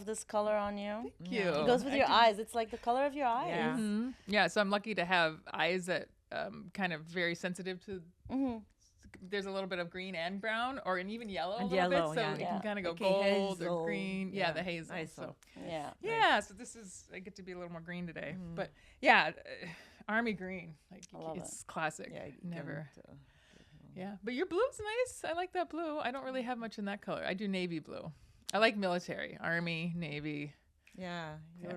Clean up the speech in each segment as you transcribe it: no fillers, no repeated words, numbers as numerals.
love this color on you. Thank you. It goes with your eyes. It's like the color of your eyes. Yeah. Yeah, so I'm lucky to have eyes that kind of very sensitive to. There's a little bit of green and brown, or and even yellow And a little yellow, bit, so yeah. it Yeah. can kind of go Okay, gold hazel. or green. Yeah, the hazel. Hazel. Yeah. Yeah, so this is I get to be a little more green today, but yeah, army green, like I love it's classic. Yeah, you Never. can't, Yeah, but your blue's nice. I like that blue. I don't really have much in that color. I do navy blue. I like military, army, navy. yeah, you're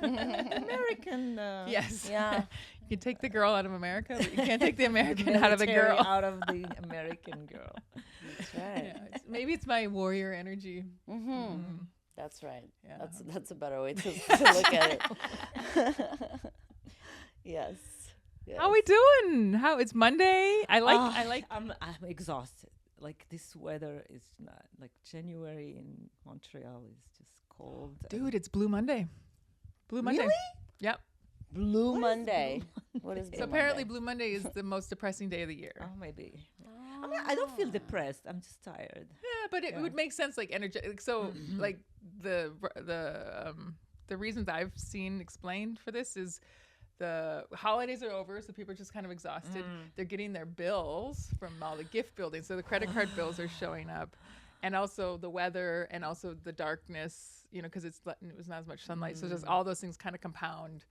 American. Yes. Yeah. You can take the girl out of America, but you can't take the American out of the military girl. out of the American girl. That's right. Yeah, maybe it's my warrior energy. That's right. Yeah. That's a better way to look at it. Yes. How we doing? How it's Monday? I like. I'm exhausted. Like this weather is not like January in Montreal is just cold. Dude, it's Blue Monday. Blue Monday. Really? Yep. Blue Monday. What is So Blue apparently, Monday? Blue Monday is the most depressing day of the year. Oh, maybe. I mean, I don't feel depressed. I'm just tired. Yeah, but it would make sense, like energetic. So, like the reasons I've seen explained for this is the holidays are over, so people are just kind of exhausted. They're getting their bills from all the gift building, so the credit card bills are showing up, and also the weather, and also the darkness. You know, because it was not as much sunlight, so just all those things kind of compound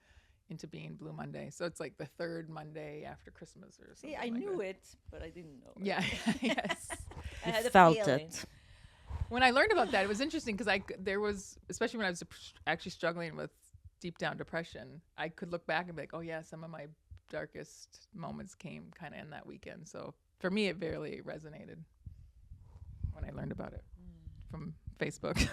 into being Blue Monday. So it's like the third Monday after Christmas or something. See, I knew it, but I didn't know. Yeah. Yes. I had a felt feeling. it. When I learned about that, it was interesting because there was, especially when I was actually struggling with deep down depression, I could look back and be like, oh yeah, some of my darkest moments came kind of in that weekend. So for me, it very resonated when I learned about it from Facebook.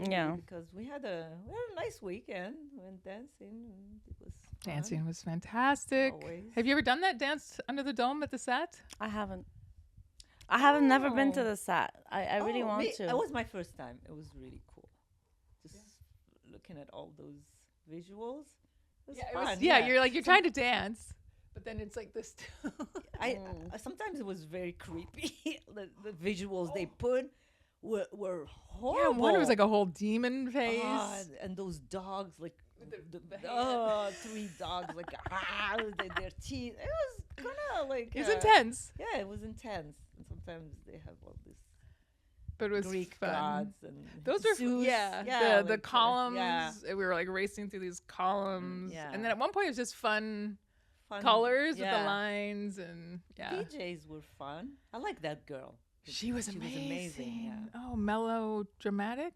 Yeah. Because we had a nice weekend. We went dancing. And it was fun. Dancing was fantastic. Always. Have you ever done that dance under the dome at the set? I haven't. I haven't never been to Oh. the set. I really Oh, want me- to. It was my first time. It was really cool. Just looking at all those visuals. It was fun. You're trying to dance, but then it's like this. I sometimes it was very creepy. the visuals they put were horrible. One was like a whole demon face. And those dogs, like the hand. 3 dogs, like their teeth. It was kind of like It's intense, Yeah, it was intense. And sometimes they have all this but it was Greek fun. gods and Those were Zeus. the like, columns. yeah. We were like racing through these columns, Yeah. and then at one point it was just fun Fun. colors with the Yeah. lines, and PJs were fun. I like that girl. she was amazing. Yeah. Oh, melodramatic.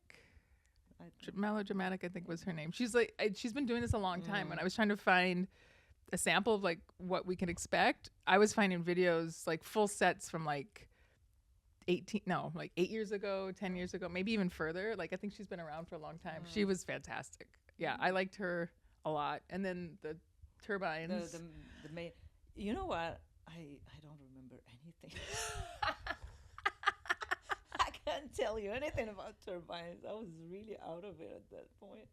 I- Melodramatic, I think was her name. She's like she's been doing this a long time. When I was trying to find a sample of like what we can expect, I was finding videos like full sets from like 8 years ago, 10 years ago, maybe even further. Like I think she's been around for a long time. She was fantastic. Yeah, I liked her a lot. And then the turbines. the main. You know what? I don't remember anything. I can't tell you anything about turbines. I was really out of it at that point.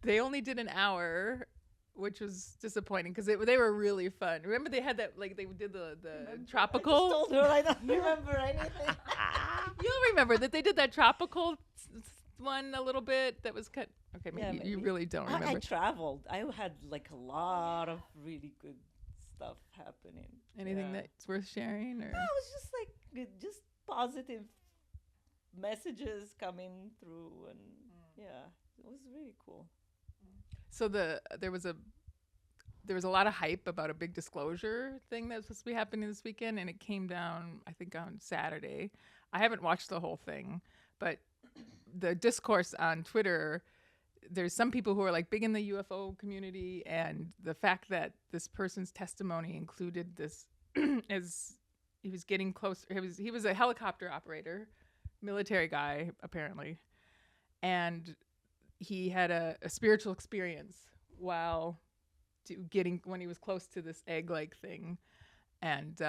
They only did an hour, which was disappointing because they were really fun. Remember they had that, like they did the tropical. I just told her I don't remember anything. You'll remember that they did that tropical one a little bit. That was cut. Okay, Yeah, maybe you maybe. really don't remember. I traveled. I had like a lot of really good stuff happening. Anything Yeah. that's worth sharing, or No, it was just like just positive messages coming through, and yeah, it was really cool. so there was a lot of hype about a big disclosure thing that was supposed to be happening this weekend, and it came down I think on Saturday. I haven't watched the whole thing, but the discourse on Twitter, there's some people who are like big in the UFO community, and the fact that this person's testimony included this as he was getting close. He was a helicopter operator, military guy apparently, and he had a spiritual experience while when he was close to this egg-like thing, and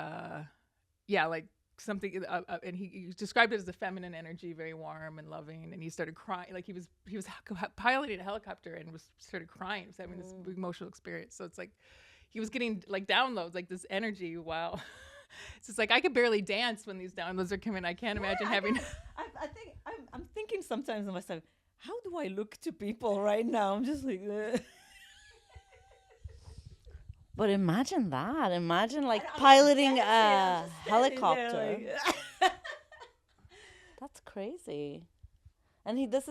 like something, and he described it as a feminine energy, very warm and loving, and he started crying, like he was piloting a helicopter and started crying, he was having this big emotional experience. So it's like he was getting like downloads, like this energy while It's just like I could barely dance when these downloads are coming. I can't imagine having. I think I'm thinking sometimes to myself, how do I look to people right now? I'm just like, But imagine that. Imagine like I'm piloting dancing, a I'm just standing there, helicopter. like- That's crazy. And this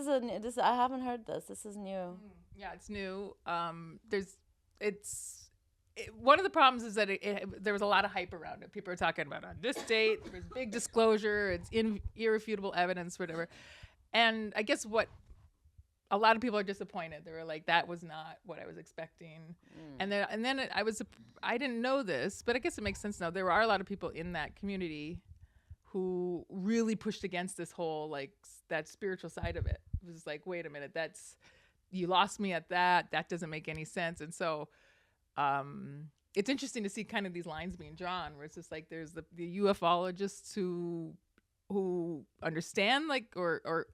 I haven't heard this. This is new. Yeah, it's new. One of the problems is that there was a lot of hype around it. People are talking about on this date, there was big disclosure, it's irrefutable evidence, whatever. And I guess what a lot of people are disappointed. They were like, that was not what I was expecting. And then I didn't know this, but I guess it makes sense now. There are a lot of people in that community who really pushed against this whole like that spiritual side of it. It was like, wait a minute, you lost me at that. That doesn't make any sense. And so it's interesting to see kind of these lines being drawn where it's just like there's the ufologists who understand like or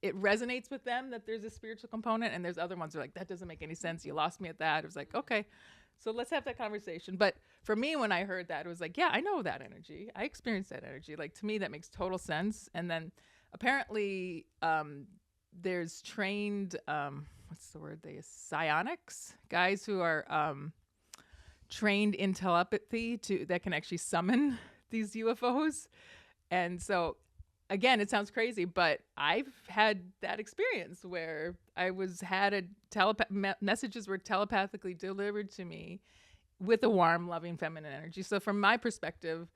it resonates with them that there's a spiritual component, and there's other ones who are like, that doesn't make any sense. You lost me at that. It was like, okay, so let's have that conversation. But for me, when I heard that, it was like, yeah, I know that energy. I experienced that energy. Like, to me, that makes total sense. And then apparently there's trained, what's the word? Psionics, guys who are trained in telepathy that can actually summon these UFOs. And so, again, it sounds crazy, but I've had that experience where messages were telepathically delivered to me with a warm, loving, feminine energy. So from my perspective,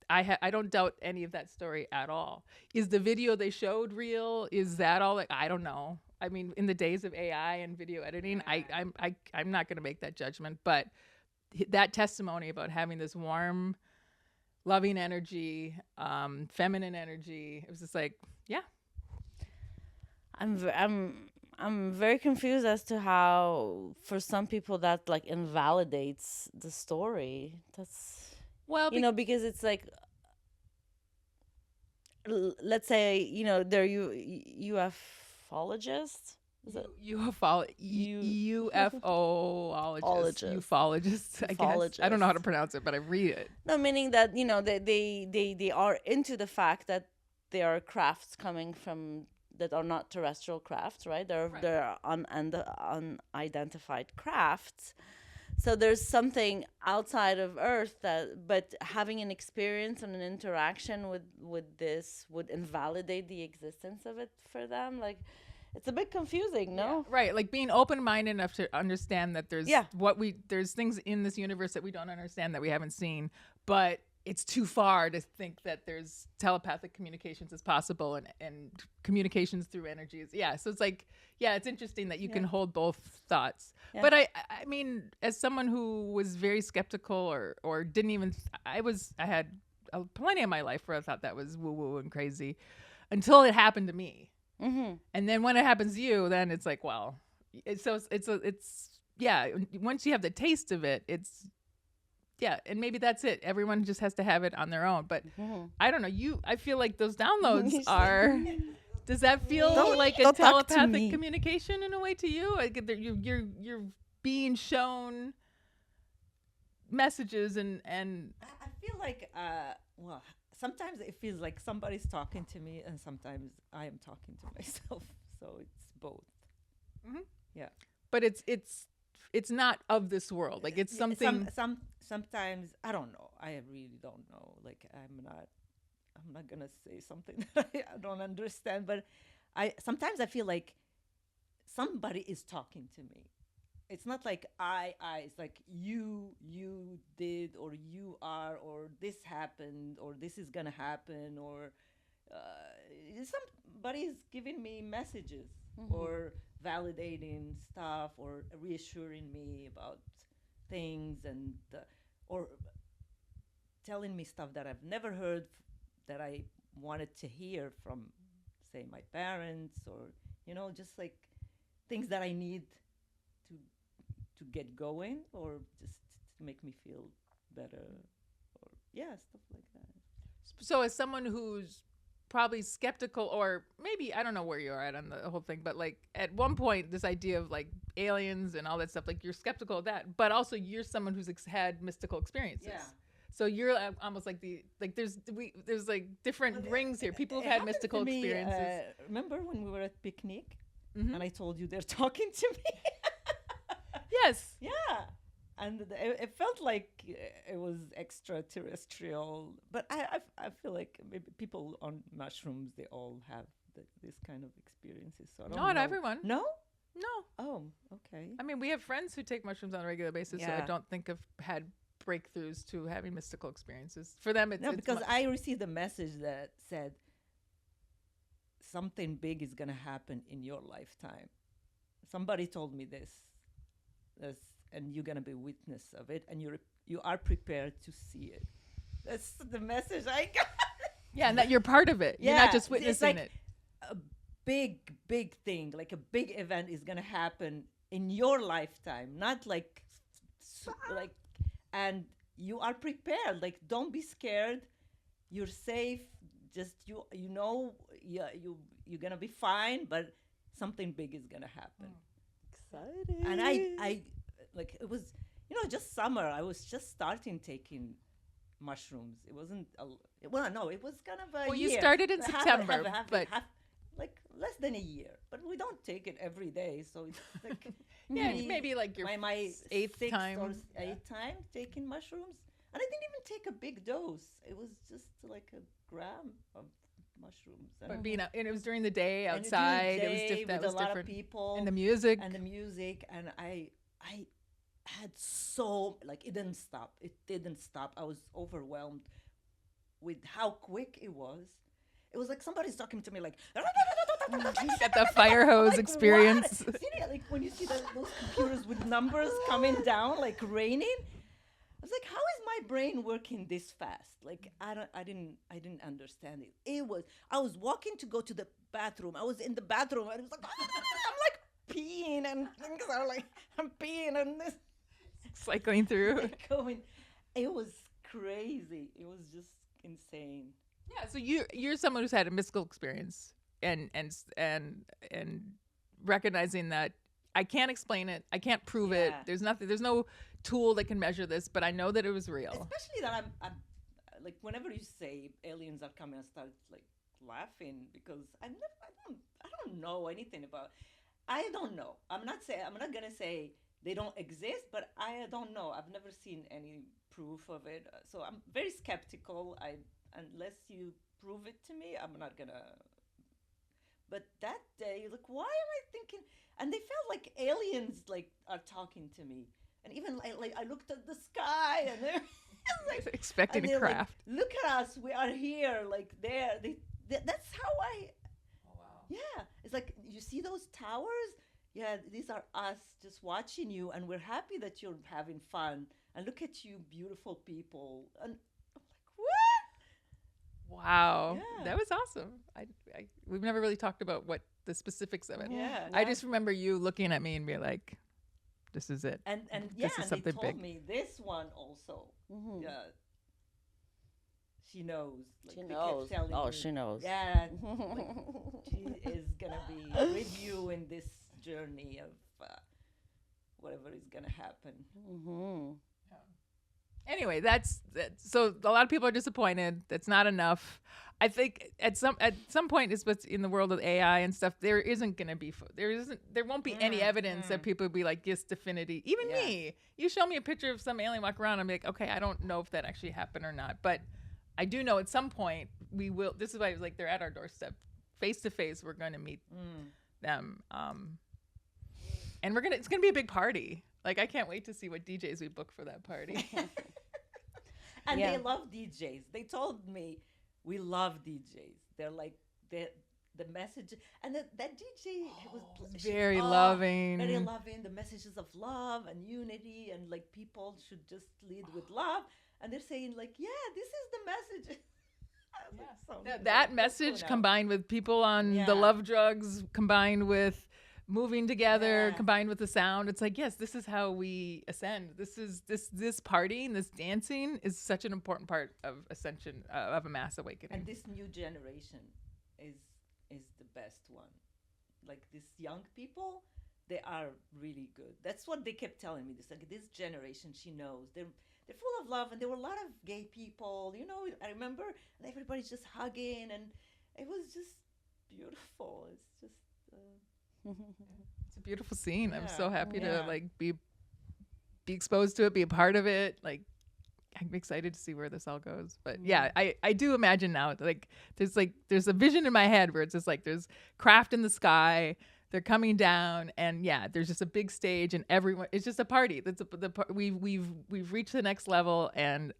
I don't doubt any of that story at all. Is the video they showed real? Is that all? Like, I don't know. I mean, in the days of AI and video editing, I'm not going to make that judgment. But that testimony about having this warm, loving energy, feminine energy, it was just like, yeah. I'm very confused as to how for some people that like invalidates the story. That's because it's like let's say they're ufologists. Is it ufologists? I guess I don't know how to pronounce it, but I read it. No, meaning that they are into the fact that there are crafts coming from that are not terrestrial crafts, right? They're unidentified crafts. So there's something outside of Earth but having an experience and an interaction with this would invalidate the existence of it for them. Like, it's a bit confusing, no? Yeah, right. Like being open-minded enough to understand that there's there's things in this universe that we don't understand, that we haven't seen, but it's too far to think that there's telepathic communications as possible and communications through energies. Yeah. So it's like, yeah, it's interesting that you can hold both thoughts. Yeah. But I mean, as someone who was very skeptical or didn't even, I had plenty of my life where I thought that was woo-woo and crazy until it happened to me. Mm-hmm. And then when it happens to you, then it's like, well, it's once you have the taste of it, and maybe that's it. Everyone just has to have it on their own. But I don't know. I feel like those downloads are. Does that feel like a telepathic communication in a way to you? Like you're being shown messages and. I feel like sometimes it feels like somebody's talking to me, and sometimes I am talking to myself. So it's both. Mm-hmm. Yeah. But it's not of this world. Like it's something. Sometimes I don't know. I really don't know. Like I'm not gonna say something that I don't understand. But sometimes I feel like somebody is talking to me. It's not like I. It's like you did, or you are, or this happened, or this is gonna happen, or somebody's giving me messages, or validating stuff, or reassuring me about things, and or telling me stuff that I've never heard that I wanted to hear from, say, my parents, or just like things that I need to get going, or just to make me feel better, or stuff like that. So as someone who's probably skeptical, or maybe I don't know where you are at on the whole thing, but like at one point this idea of like aliens and all that stuff, like you're skeptical of that, but also you're someone who's had mystical experiences. So you're almost like there's like different rings here. People have It had happened mystical to me, experiences. remember when we were at picnic Mhm. and I told you they're talking to me? Yes. Yeah. And it felt like it was extraterrestrial. But I feel like maybe people on mushrooms, they all have this kind of experiences. So I don't Not know. everyone. No? No. Oh, okay. I mean, we have friends who take mushrooms on a regular basis, so I Yeah. don't think have had breakthroughs to having mystical experiences. For them, it's No, it's because mu- I received a message that said something big is going to happen in your lifetime. Somebody told me this, and you're going to be witness of it, and you are prepared to see it. That's the message I got. yeah, and that you're part of it. You're not Yeah, just it's witnessing like it. a big thing, like a big event is going to happen in your lifetime, not like like, and you are prepared. Like, don't be scared. You're safe. Just you know, yeah, you're gonna be fine, but something big is gonna happen. Exciting. And I like, it was, just summer. I was just starting taking mushrooms. It wasn't well, no, it was kind of a Well, year. you started in Half- September, half- but like less than a year. But we don't take it every day, so it's like yeah, maybe like your my eighth sixth time. or Yeah. eighth time taking mushrooms, and I didn't even take a big dose. It was just like a gram of mushrooms. But being out, and it was during the day and during the outside. It day was that with was a lot different. of people And the music. and the music, and I had so, like, it didn't stop. It didn't stop. I was overwhelmed with how quick it was. It was like somebody's talking to me like. Got the fire hose Like, experience. what? See, like when you see those computers with numbers coming down, like raining. I was like, how is my brain working this fast? Like, I didn't understand it. I was walking to go to the bathroom. I was in the bathroom and it was like, I'm like peeing and things are like, I'm peeing and this Cycling through. like going. It was crazy. It was just insane. Yeah, so you're someone who's had a mystical experience and recognizing that I can't explain it, I can't prove it. Yeah. There's no tool that can measure this, but I know that it was real. Especially that I'm like, whenever you say aliens are coming, I start like laughing because I don't know anything about. I don't know. I'm not gonna say they don't exist, but I don't know. I've never seen any proof of it, so I'm very skeptical. Unless you prove it to me, I'm not gonna. But that day, like, why am I thinking? And they felt like aliens, like, are talking to me. And even like I looked at the sky, and they're like, Expecting and a they're like, craft. look at us, we are here, like there. That's how I. Oh, wow. Yeah, it's like, you see those towers. Yeah, these are us just watching you, and we're happy that you're having fun. And look at you, beautiful people. And I'm like, what? Wow. Yeah. That was awesome. We've never really talked about what the specifics of it. Yeah. I just remember you looking at me and being like, this is it. And This is and they something told big. me this one also. Mhm. Yeah. She knows. Like, She they kept knows. telling Oh, me, she knows. Yeah. Like, she is gonna be with you in this journey of whatever is gonna happen. Mhm. Anyway, that's so a lot of people are disappointed. That's not enough. I think at some point, is what's in the world of AI and stuff. There isn't going to be there won't be any evidence that people would be like, yes, definity. Even Yeah. me, you show me a picture of some alien walk around, I'm like, okay, I don't know if that actually happened or not, but I do know at some point we will. This is why I was like, they're at our doorstep, face to face. We're going to meet them, and it's gonna be a big party. Like, I can't wait to see what DJs we book for that party. And Yeah. they love DJs. They told me we love DJs. They're like the message, and that DJ was Very loving. very loving. The messages of love and unity, and like people should just lead with love. And they're saying like, yeah, this is the message. I was like, so That that's message cool now. combined with people on Yeah. the love drugs, combined with moving together, Yeah. combined with the sound, it's like, yes, this is how we ascend. This partying, this dancing is such an important part of ascension, of a mass awakening. And this new generation is the best one. Like, these young people, they are really good. That's what they kept telling me. This generation, she knows. They're they're full of love, and there were a lot of gay people. I remember, and everybody's just hugging, and it was just beautiful. It's just. It's a beautiful scene. I'm so Yeah, happy to yeah. like be exposed to it, be a part of it. Like, I'm excited to see where this all goes. But yeah, I do imagine now, like there's a vision in my head where it's just like there's craft in the sky, they're coming down, and yeah, there's just a big stage, and everyone, it's just a party. We've reached the next level, and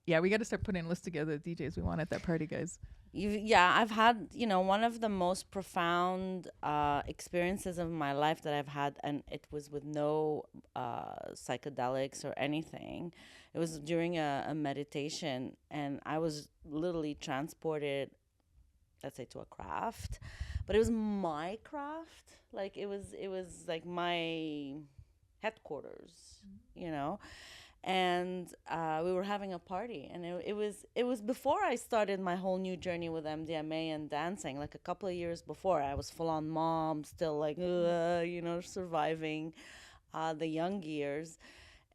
yeah, we got to start putting a list together of DJs we want at that party, guys. Yeah, I've had, one of the most profound experiences of my life that I've had, and it was with no psychedelics or anything. It was during a meditation, and I was literally transported, let's say, to a craft, but it was my craft. Like it was like my headquarters, and we were having a party, and it was before I started my whole new journey with MDMA and dancing. Like a couple of years before, I was full on mom, still like surviving the young years.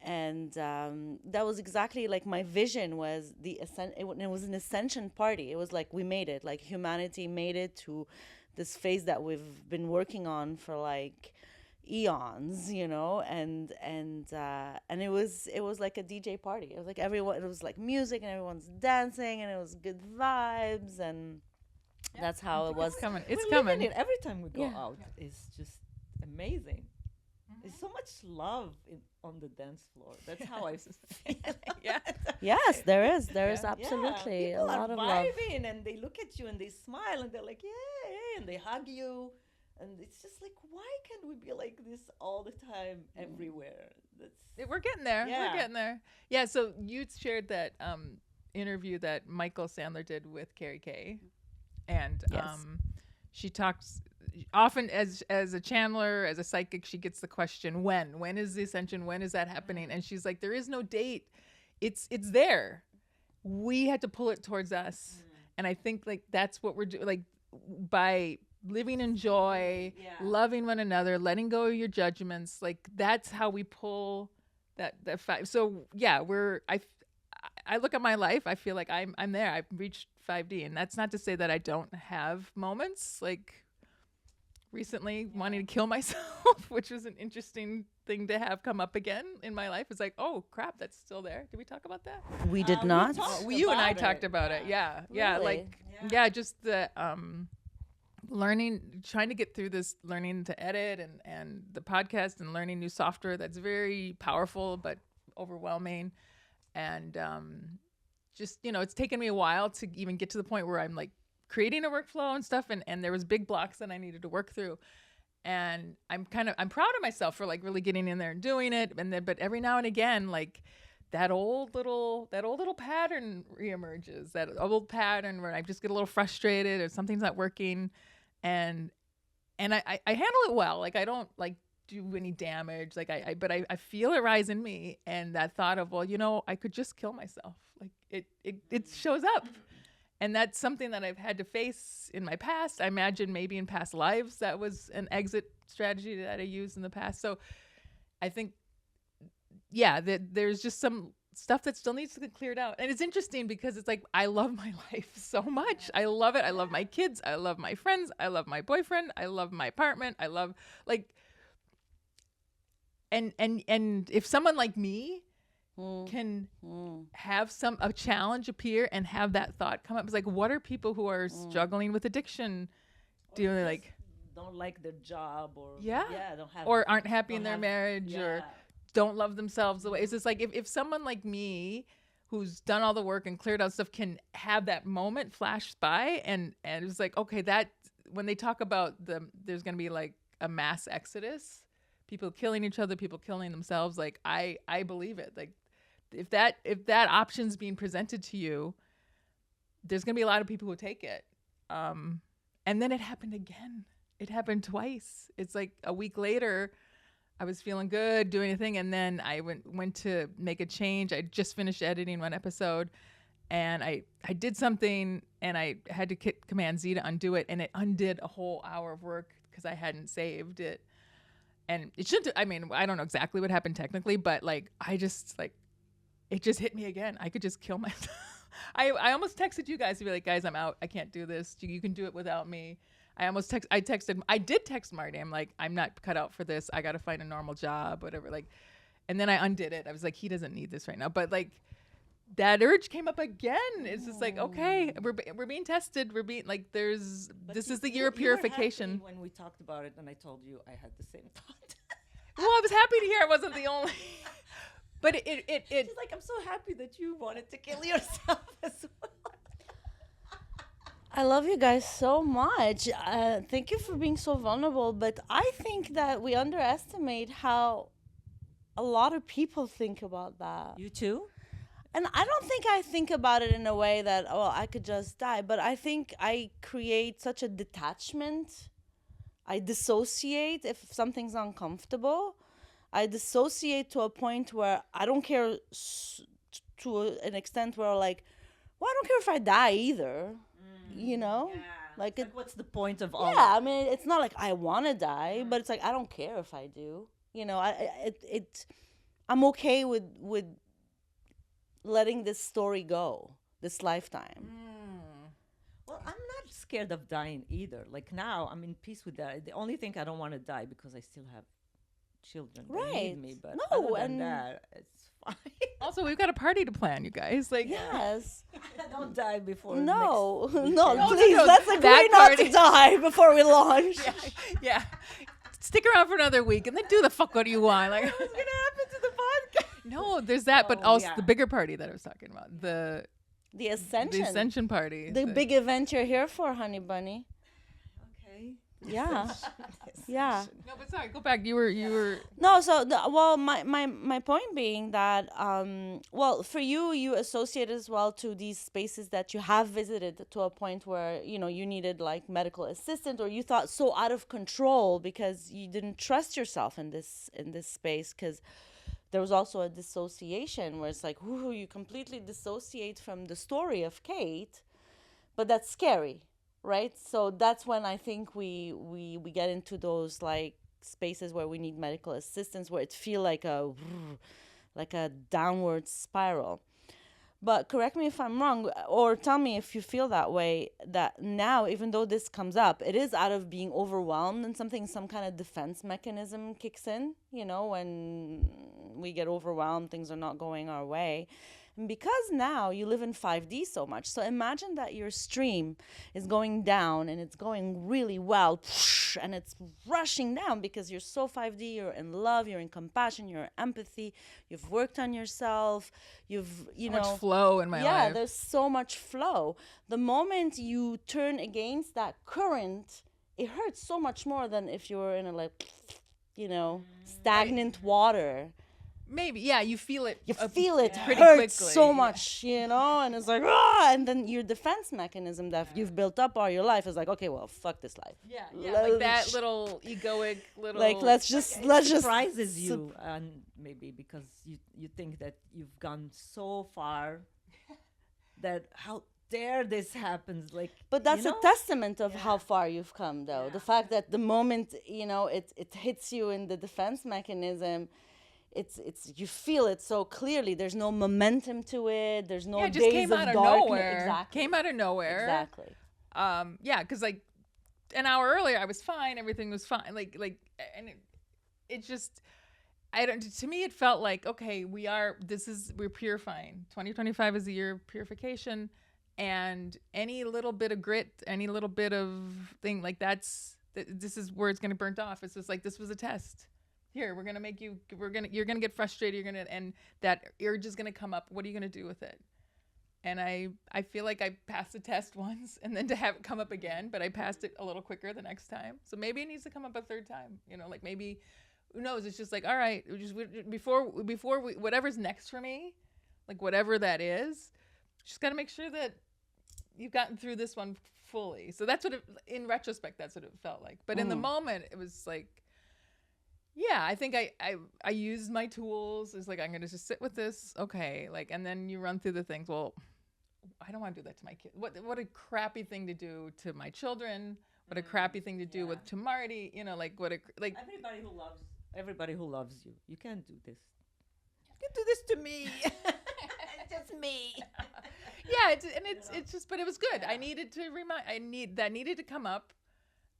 And that was exactly like my vision was it was an ascension party. It was like we made it, like humanity made it to this phase that we've been working on for like eons, and it was like a DJ party. It was like everyone, it was like music, and everyone's dancing, and it was good vibes, and that's how it was. It's coming. It's We're living coming. it every time we go Yeah. out. It's just amazing. There's so much love on the dance floor. That's how I feel. Yeah. Yes, there is Yeah. absolutely Yeah, a people lot are of love. vibing, and they look at you and they smile, and they're like, "Yay!" and they hug you, and it's just like, why can't we be like this all the time, everywhere? We're getting there. Yeah. We're getting there. Yeah. So you shared that interview that Michael Sandler did with Carrie Kay, and Yes. she talks often as a channeler, as a psychic. She gets the question, when is the ascension? When is that happening? And she's like, there is no date. It's there. We had to pull it towards us, and I think like that's what we're doing. Like by living in joy, loving one another, letting go of your judgments. Like that's how we pull that five. So yeah, I look at my life, I feel like I'm there. I've reached 5D, and that's not to say that I don't have moments like recently wanting to kill myself, which was an interesting thing to have come up again in my life. It's like, oh crap, that's still there. Did we talk about that? We did not. You and I about talked it. about it. Yeah. Yeah. Really? Like, Yeah. yeah, just the learning, trying to get through this, learning to edit and the podcast, and learning new software that's very powerful but overwhelming. And just, it's taken me a while to even get to the point where I'm like creating a workflow and stuff. And there was big blocks that I needed to work through. And I'm proud of myself for like really getting in there and doing it. And then, but every now and again, like that old little pattern reemerges, that old pattern where I just get a little frustrated or something's not working. And I handle it well. Like I don't like do any damage. Like but I feel it rise in me. And that thought of, well, I could just kill myself. Like it shows up. And that's something that I've had to face in my past. I imagine maybe in past lives that was an exit strategy that I used in the past. So I think, yeah, there's just some stuff that still needs to get cleared out. And it's interesting because it's like, I love my life so much. I love it. I love my kids. I love my friends. I love my boyfriend. I love my apartment. I love like, and if someone like me can have a challenge appear and have that thought come up, it's like, what are people who are struggling with addiction doing? Like, don't like their job, or don't have, or aren't happy in don't their have- marriage, or yeah. don't love themselves the way. It's just like if someone like me who's done all the work and cleared out stuff can have that moment flash by, and it's like, okay, that when they talk about there's going to be like a mass exodus, people killing each other, people killing themselves, like I believe it. Like if that option's being presented to you, there's going to be a lot of people who take it. And then it happened again. It happened twice. It's like a week later, I was feeling good, doing a thing, and then I went to make a change. I just finished editing one episode, and I did something, and I had to Command Z to undo it, and it undid a whole hour of work because I hadn't saved it. And it shouldn't. I mean, I don't know exactly what happened technically, but like I just like it just hit me again. I could just kill myself. I almost texted you guys to be like, guys, I'm out. I can't do this. You can do it without me. I did text Marty. I'm like, I'm not cut out for this. I got to find a normal job, whatever. Like, and then I undid it. I was like, he doesn't need this right now. But like, that urge came up again. It's just like, okay, we're being tested. We're being like, this is the year of purification. You were happy when we talked about it, and I told you I had the same thought. Well, I was happy to hear I wasn't the only. But She's like, I'm so happy that you wanted to kill yourself as well. I love you guys so much. Thank you for being so vulnerable. But I think that we underestimate how a lot of people think about that. You too? And I don't think I think about it in a way that, oh, I could just die. But I think I create such a detachment. I dissociate if something's uncomfortable. I dissociate to a point where I don't care to an extent where like, well, I don't care if I die either. You know? Yeah. Like, what's the point of all yeah, I mean, it's not like I want to die, but it's like I don't care if I do. You know, I'm okay with letting this story go, this lifetime. Well, I'm not scared of dying either. Like now, I'm in peace with that. The only thing I don't want to die because I still have children that Right. need me. But No, other than and- that, it's fine. Also, we've got a party to plan, you guys. Like, Yes. Don't die before. No, next no, weekend. please, no, let's that agree not party. to die before we launch. yeah. Stick around for another week and then do the fuck what do you want. Like, What's gonna happen to the podcast? no, there's that, but Oh, also yeah. the bigger party that I was talking about, the The ascension. ascension party. The big event you're here for, honey bunny. Okay. Yeah. Yeah. No, but sorry, go back. You were. No, so my point being that well, for you associate as well to these spaces that you have visited to a point where you needed like medical assistant, or you thought so out of control because you didn't trust yourself in this space, because there was also a dissociation where it's like, ooh, you completely dissociate from the story of Kate, but that's scary, right? So that's when I think we get into those like spaces where we need medical assistance, where it feel like a downward spiral. But correct me if I'm wrong, or tell me if you feel that way, that now, even though this comes up, it is out of being overwhelmed and some kind of defense mechanism kicks in, when we get overwhelmed, things are not going our way. And because now you live in 5D so much, so imagine that your stream is going down and it's going really well, and it's rushing down because you're so 5D, you're in love, you're in compassion, you're in empathy, you've worked on yourself, Much flow in my life. there's so much flow. The moment you turn against that current, it hurts so much more than if you were in a stagnant water. Maybe, yeah, you feel it. You feel it pretty hurts quickly. so much, and it's like, and then your defense mechanism that you've built up all your life is like, okay, well, fuck this life. Yeah, like that little egoic little. Like, let's just Surprises you, and maybe because you think that you've gone so far that how dare this happens, like. But that's a testament of how far you've come, though. Yeah. The fact that the moment it hits you in the defense mechanism, it's you feel it so clearly. There's no momentum to it. There's no it days just came of out of darkness. nowhere. Exactly. Came out of nowhere. Exactly. Yeah, because like an hour earlier I was fine, everything was fine. Like, and it just, I don't. To me, it felt like, okay, we're purifying. 2025 is the year of purification, and any little bit of grit, any little bit of thing like this is where it's gonna burnt off. It's just like, this was a test. Here, we're gonna make you're gonna get frustrated. And that urge is gonna come up. What are you gonna do with it? And I feel like I passed the test once, and then to have it come up again, but I passed it a little quicker the next time. So maybe it needs to come up a third time. Like maybe, who knows? It's just like, all right, before we whatever's next for me, like whatever that is, just got to make sure that you've gotten through this one fully. So that's what in retrospect, that's what it felt like. But in the moment, it was like, yeah, I think I used my tools. It's like, I'm going to just sit with this. Okay. Like, and then you run through the things. Well, I don't want to do that to my kids. What a crappy thing to do to my children. What a crappy thing to do to Marty, everybody who loves you. You can't do this. You can't do this to me. just me. Yeah, it's just, but it was good. I needed to that needed to come up.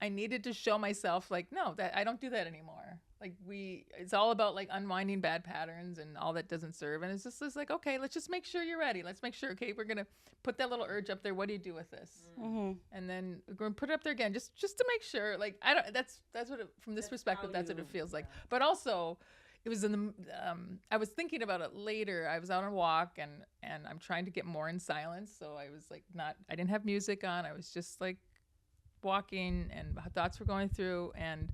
I needed to show myself like, no, that I don't do that anymore. Like it's all about like unwinding bad patterns and all that doesn't serve. And it's like, okay, let's just make sure you're ready. Let's make sure, okay, we're going to put that little urge up there. What do you do with this? And then we're going to put it up there again, just to make sure, like, that's what from this perspective, that's what it feels like. But also it was I was thinking about it later. I was out on a walk and I'm trying to get more in silence. So I was like, I didn't have music on. I was just like walking and thoughts were going through, and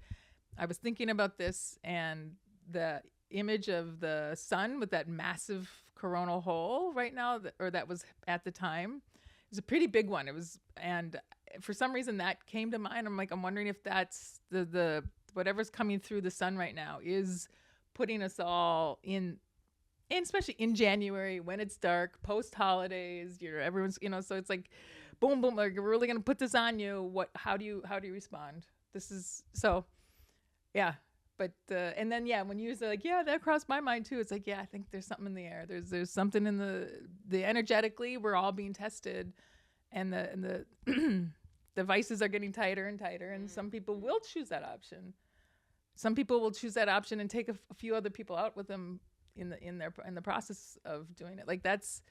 I was thinking about this and the image of the sun with that massive coronal hole right now, that was at the time. It was a pretty big one. It was, and for some reason that came to mind. I'm wondering if that's the whatever's coming through the sun right now is putting us all in, especially in January when it's dark, post holidays, everyone's, so it's like, boom, boom, like, we're really going to put this on you. How do you respond? This is so, yeah. But, and then, yeah, when you say like, yeah, that crossed my mind too. It's like, yeah, I think there's something in the air. There's something in the energetically, we're all being tested, and the devices are getting tighter and tighter. And some people will choose that option. Some people will choose that option and take a few other people out with them in the process of doing it. Like that's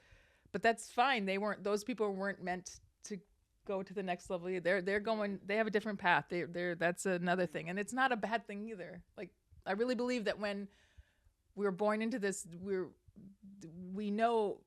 fine. Those people weren't meant to go to the next level. They're going, they have a different path. That's another thing. And it's not a bad thing either. Like, I really believe that when we're born into this, we know,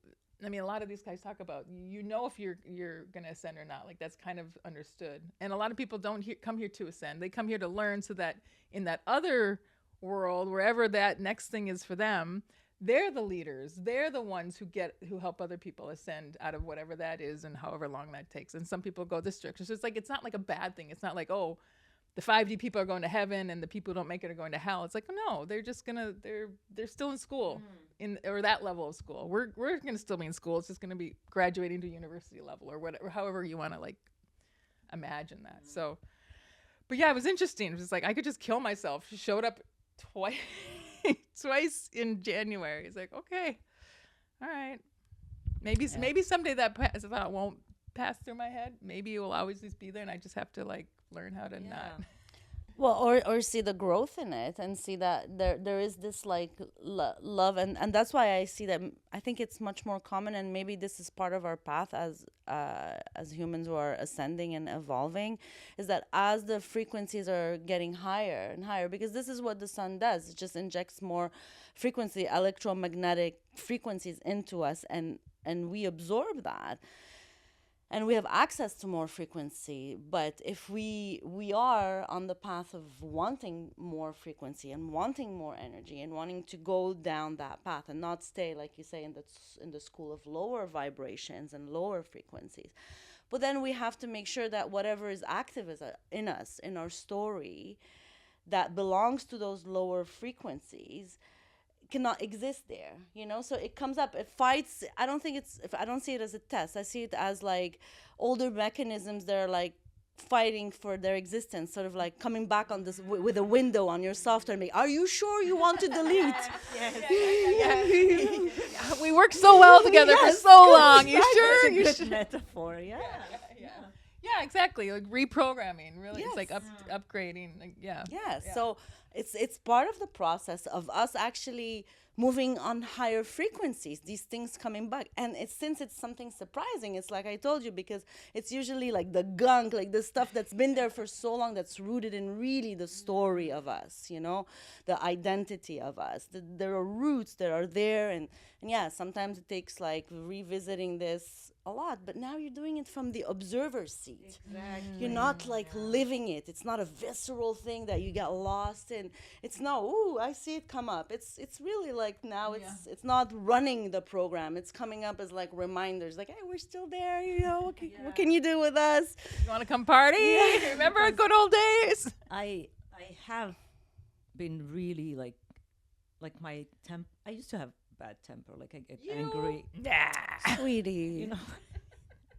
I mean, a lot of these guys talk about, if you're going to ascend or not. Like, that's kind of understood. And a lot of people don't come here to ascend. They come here to learn so that in that other world, wherever that next thing is for them, they're the leaders. They're the ones who help other people ascend out of whatever that is and however long that takes. And some people go this direction. So it's like, it's not like a bad thing. It's not like, oh, the 5D people are going to heaven and the people who don't make it are going to hell. It's like, no, they're just they're still in school, or that level of school. We're going to still be in school. It's just going to be graduating to university level or whatever, however you want to like imagine that. So, but yeah, it was interesting. It was like, I could just kill myself. She showed up twice in January. It's like, okay, all right. Maybe someday that thought won't pass through my head. Maybe it will always just be there, and I just have to like learn how to not. Well, or see the growth in it and see that there is this like love, and that's why I see that. I think it's much more common, and maybe this is part of our path as humans who are ascending and evolving, is that as the frequencies are getting higher and higher, because this is what the sun does. It just injects more frequency, electromagnetic frequencies into us, and we absorb that. And we have access to more frequency. But if we are on the path of wanting more frequency and wanting more energy and wanting to go down that path and not stay, like you say, in the school of lower vibrations and lower frequencies, but then we have to make sure that whatever is active in us, in our story, that belongs to those lower frequencies, cannot exist there, so it comes up, it fights. I don't see it as a test. I see it as like older mechanisms that are like fighting for their existence, sort of like coming back on this with a window on your software. Are you sure you want to delete? Yes. We worked so well together for so long. You sure? You good metaphor. Yeah, exactly. Like reprogramming, really. Yes. It's like upgrading. Like, yeah. So it's part of the process of us actually moving on higher frequencies, these things coming back. And since it's something surprising, it's like I told you, because it's usually like the gunk, like the stuff that's been there for so long, that's rooted in really the story of us, the identity of us. There are roots that are there. And yeah, sometimes it takes like revisiting this a lot, but now you're doing it from the observer's seat. Exactly. You're not like living it. It's not a visceral thing that you get lost in. It's no, ooh, I see it come up. It's really like now it's not running the program. It's coming up as like reminders, like, hey, we're still there. What can you do with us? You want to come party? Remember good old days? I have been really like my I used to have bad temper, like I get angry. Yeah, sweetie.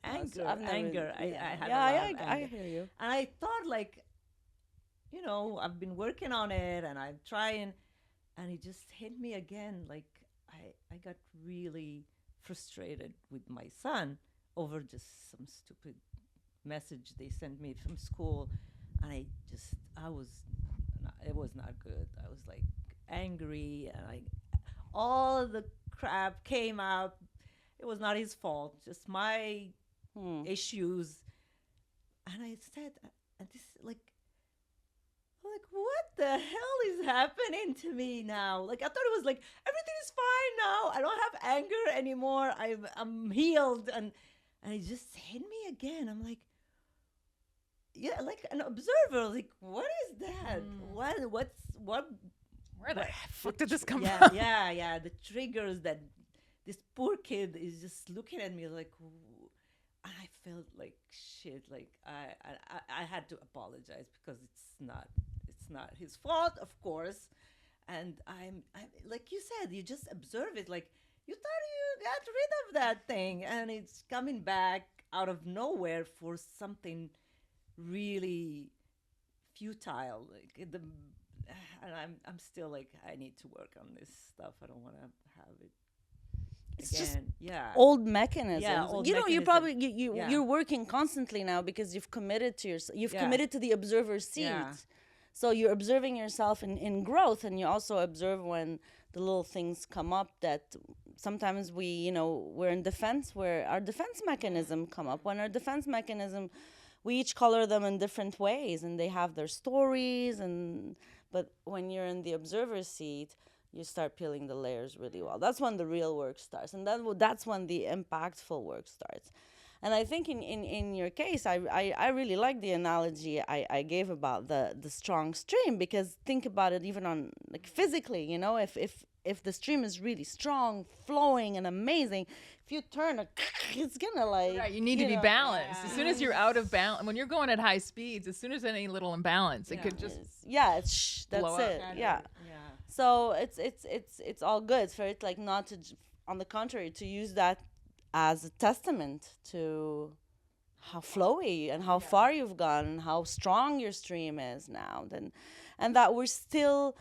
Anger. I had I hear you. And I thought like, I've been working on it and I'm trying, and it just hit me again. Like I got really frustrated with my son over just some stupid message they sent me from school, and it was not good. I was like angry, and all the crap came out. It was not his fault, just my issues. And I said, and this like, what the hell is happening to me now? Like, I thought it was like everything is fine now. I don't have anger anymore. I'm healed, and it just hit me again. I'm like, yeah, like an observer. Like, what is that? What? Where the fuck did this come Yeah, from? yeah. The triggers that this poor kid is just looking at me like, I felt like shit. Like I had to apologize because it's not his fault, of course. And I'm like you said, you just observe it. Like, you thought you got rid of that thing, and it's coming back out of nowhere for something really futile. Like and I'm still like, I need to work on this stuff. I don't want to have it It's again. just Yeah. old mechanisms. Yeah, old you know, you mechanism. probably Yeah. you're working constantly now because you've committed to yourself. You've Yeah. committed to the observer seat. Yeah. So you're observing yourself in growth, and you also observe when the little things come up that sometimes we're in defense, where our defense mechanism come up. When our defense mechanism, we each color them in different ways, and they have their stories. But when you're in the observer seat, you start peeling the layers really well. That's when the real work starts, and that's when the impactful work starts. And I think in your case, I really like the analogy I gave about the strong stream, because think about it even on like physically, if the stream is really strong, flowing and amazing, if you turn it's gonna like Right, you need to be balanced. As soon as you're out of balance, when you're going at high speeds, as soon as any little imbalance, it could just that's blow up. it. Yeah. So it's all good for it, like not to, on the contrary, to use that as a testament to how flowy and how far you've gone, and how strong your stream is now, and that we're still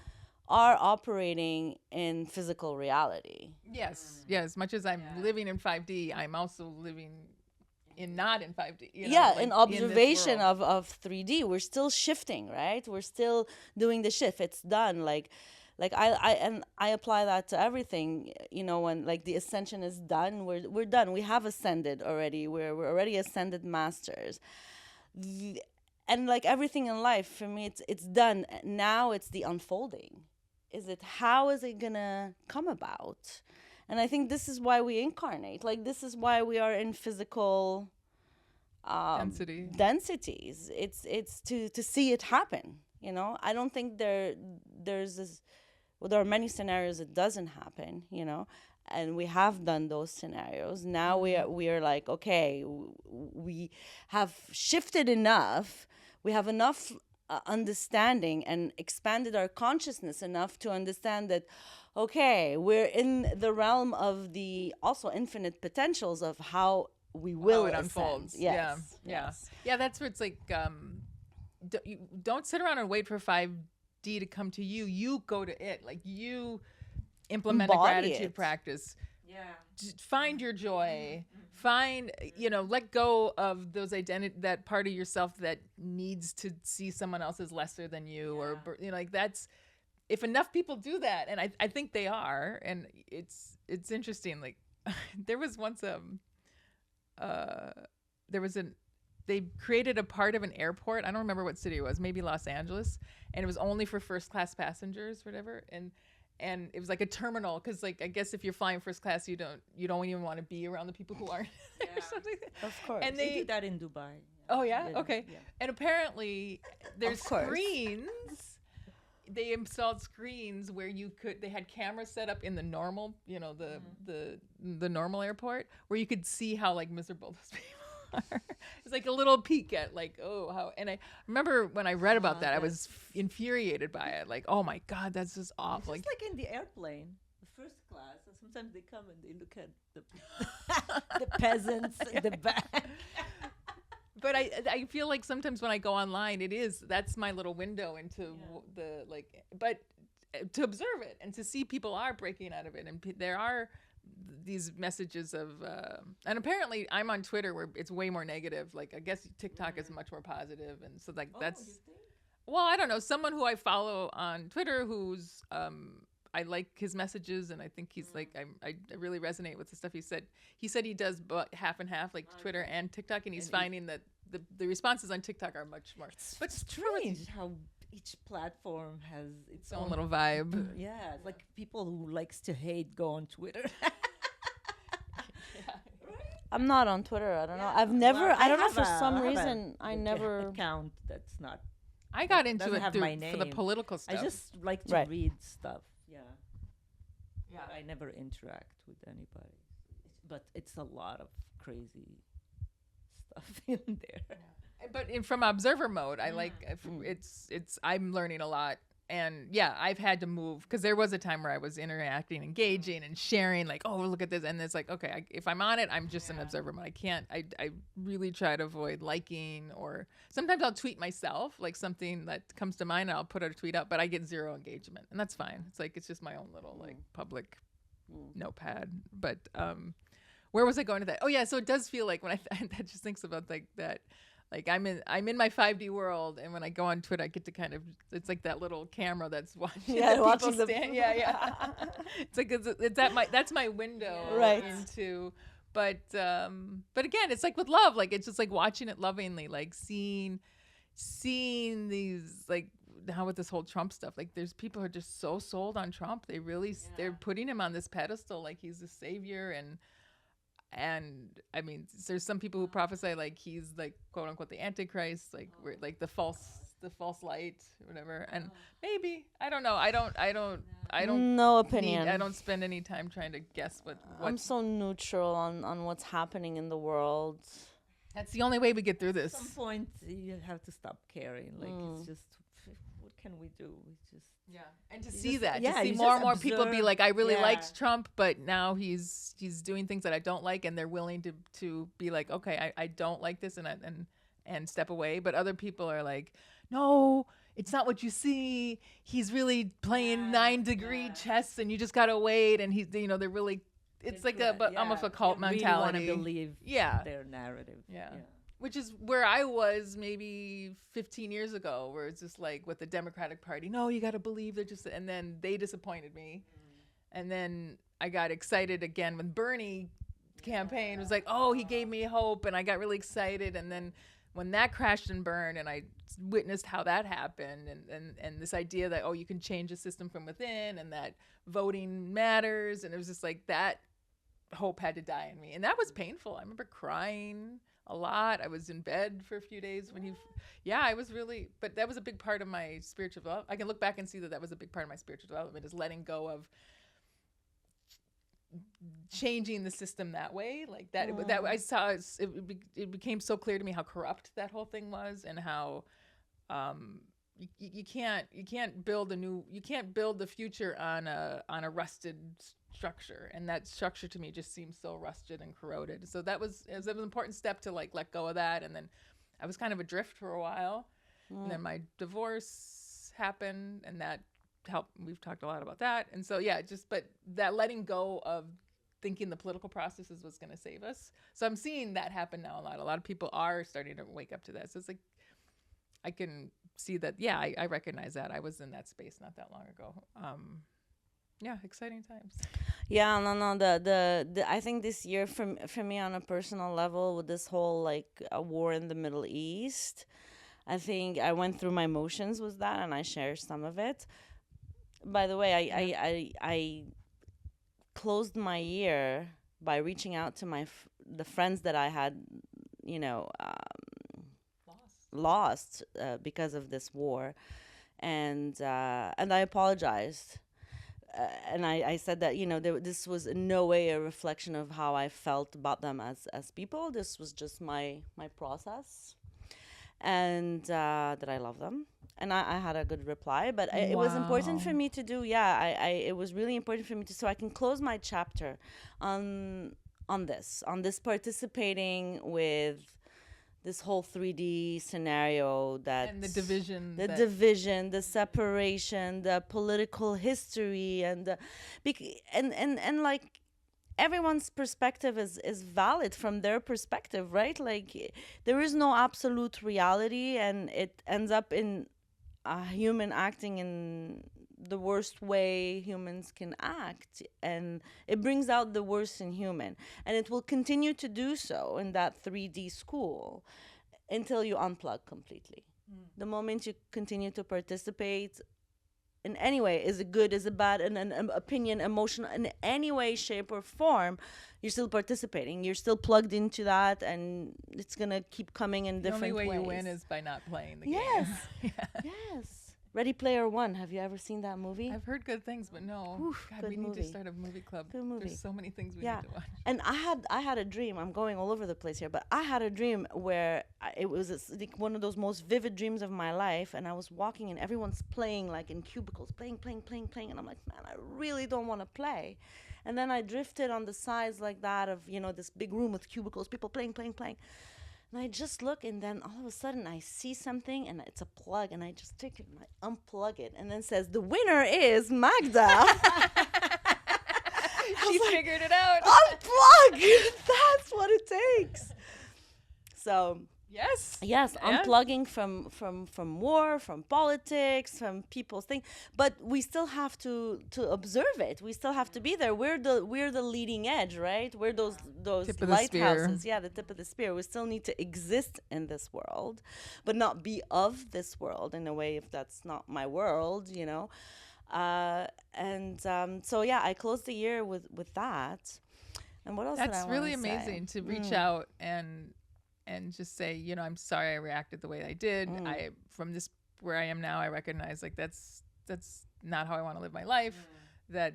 are operating in physical reality. Yes. As much as I'm living in 5D, I'm also living not in 5D. In observation of 3D, we're still shifting, right? We're still doing the shift. It's done. Like I apply that to everything. When like the ascension is done, we're done. We have ascended already. We're already ascended masters. And like everything in life, for me, it's done. Now it's the unfolding. How is it gonna come about? And I think this is why we incarnate. Like, this is why we are in physical densities. It's to see it happen. I don't think there's this. Well, there are many scenarios it doesn't happen. And we have done those scenarios. Now we are like, okay, we have shifted enough. We have enough understanding and expanded our consciousness enough to understand that, okay, we're in the realm of the also infinite potentials of how we will it ascend. unfolds. Yes. Yeah. That's where it's like, don't sit around and wait for 5D to come to you. You go to it. Like, you implement Embody a gratitude it. practice. Yeah. Find your joy. Find, let go of those that part of yourself that needs to see someone else as lesser than you, or like, that's, if enough people do that, and I think they are, and it's interesting. Like, there was once they created a part of an airport. I don't remember what city it was, maybe Los Angeles, and it was only for first class passengers, whatever. And it was like a terminal, because like, I guess if you're flying first class, you don't even want to be around the people who aren't there or something. Of course. And They did that in Dubai. Oh yeah, okay. Yeah. And apparently there's Of course. screens. They installed screens where they had cameras set up in the normal, the normal airport, where you could see how like miserable those people are. It's like a little peek at like, oh, how. And I remember when I read about that, I was infuriated by it. Like, oh my God, that's just awful. Just like in the airplane, the first class, and sometimes they come and they look at the peasants in the back. But I feel like sometimes when I go online, that's my little window into but to observe it and to see people are breaking out of it, and there are these messages of and apparently I'm on Twitter where it's way more negative. Like I guess TikTok is much more positive, and so like that's You think? well, I don't know, someone who I follow on Twitter who's I like his messages, and I think he's like I really resonate with the stuff he said. He said he does but half and half, like Twitter and TikTok, and he's finding that the responses on TikTok are much more. But Strange how each platform has its own little vibe. Yeah, it's like people who likes to hate go on Twitter. I'm not on Twitter. I don't know. I've Well, never. I don't know have for a- some I have a reason. I never. account that's not. I got into doesn't it have through, my for the name. political stuff. I just like to Right. read stuff. Yeah. Yeah. But I never interact with anybody. But it's a lot of crazy stuff in there. But from observer mode, I like it's I'm learning a lot. And yeah, I've had to move because there was a time where I was interacting, engaging, and sharing. Like, oh, look at this, and it's like, okay, if I'm on it, I'm just an observer mode. I can't. I really try to avoid liking, or sometimes I'll tweet myself, like something that comes to mind, and I'll put a tweet up, but I get zero engagement, and that's fine. It's like it's just my own little like public notepad. But where was I going to that? Oh yeah, so it does feel like when that just thinks about like that. Like I'm in my 5D world, and when I go on Twitter, I get to kind of it's like that little camera that's watching. Yeah, the watching people the- stand. Yeah. It's like it's that's my window Right. into. But again, it's like with love, like it's just like watching it lovingly, like seeing these like now with this whole Trump stuff. Like there's people who are just so sold on Trump. They really they're putting him on this pedestal like he's the savior and I mean, there's some people who prophesy like he's like quote unquote the Antichrist, like we're like the false light, or whatever. And maybe I don't know. I don't. No opinion. I don't spend any time trying to guess what. I'm so neutral on what's happening in the world. That's the only way we get through At this. some point, you have to stop caring. Like it's just, what can we do? We just. Yeah, and to You see just- that, yeah, to see you more just and more people be observe. like, I really Yeah. liked Trump, but now he's doing things that I don't like, and they're willing to be like, okay, I don't like this, and step away. But other people are like, no, it's not what you see. He's really playing 9-degree chess, and you just gotta wait. And he's, they're really, it's like almost a cult mentality. Really want to believe Yeah. their narrative. Yeah. Which is where I was maybe 15 years ago, where it's just like with the Democratic Party, no, you got to believe they're just, and then they disappointed me. And then I got excited again when Bernie campaign. It was like, oh, he gave me hope, and I got really excited. And then when that crashed and burned, and I witnessed how that happened, and this idea that, oh, you can change the system from within, and that voting matters, and it was just like that hope had to die in me. And that was painful. I remember crying a lot. I was in bed for a few days when I was really, but that was a big part of my spiritual development. I can look back and see that was a big part of my spiritual development, is letting go of changing the system that way. Like that I saw it became so clear to me how corrupt that whole thing was, and how you can't build the future on a rusted structure, and that structure to me just seems so rusted and corroded. So it was an important step to like let go of that. And then I was kind of adrift for a while, and then my divorce happened, and that helped. We've talked a lot about that. And so but that letting go of thinking the political process is what's going to save us. So I'm seeing that happen now a lot of people are starting to wake up to that. So it's like I can see that. I recognize that. I was in that space not that long ago. Exciting times. Yeah, no. The I think this year for me on a personal level, with this whole like a war in the Middle East, I think I went through my emotions with that, and I share some of it. By the way, I closed my year by reaching out to the friends that I had, lost because of this war, and I apologized. And I said that this was in no way a reflection of how I felt about them as people. This was just my process, and that I love them. And I had a good reply, but it was important for me to do. It was really important for me so I can close my chapter on this participating with this whole 3D scenario, that And the division. division, the separation, the political history, and like everyone's perspective is valid from their perspective, right? Like there is no absolute reality, and it ends up in a human acting in the worst way humans can act, and it brings out the worst in human, and it will continue to do so in that 3D school until you unplug completely. The moment you continue to participate in any way, is it good, is it bad, in an opinion, emotional, in any way, shape, or form, you're still participating. You're still plugged into that, and it's gonna keep coming in The only different way ways. you win is by not playing the Yes, game. yes. Ready Player One. Have you ever seen that movie? I've heard good things, but no. Oof, God, good we need movie. to start a movie club. Good movie. There's so many things we Yeah. need to watch. And I had a dream. I'm going all over the place here, but I had a dream where it was like one of those most vivid dreams of my life. And I was walking, and everyone's playing like in cubicles, playing, and I'm like, man, I really don't want to play. And then I drifted on the sides like that of this big room with cubicles, people playing. And I just look, and then all of a sudden I see something, and it's a plug, and I just take it and I unplug it, and then says, the winner is Magda. She figured it out. Unplug! That's what it takes. So Yes. yes, Yeah. unplugging from war, from politics, from people's thing, but we still have to observe it. We still have to be there. We're the leading edge, right? We're those Tip of the spear. lighthouses. Yeah, the tip of the spear. We still need to exist in this world, but not be of this world in a way. If that's not my world, so yeah, I closed the year with that. And what else? did I That's really wanna say? amazing to reach out and just say, I'm sorry I reacted the way I did. I from this where I am now, I recognize like that's not how I want to live my life. That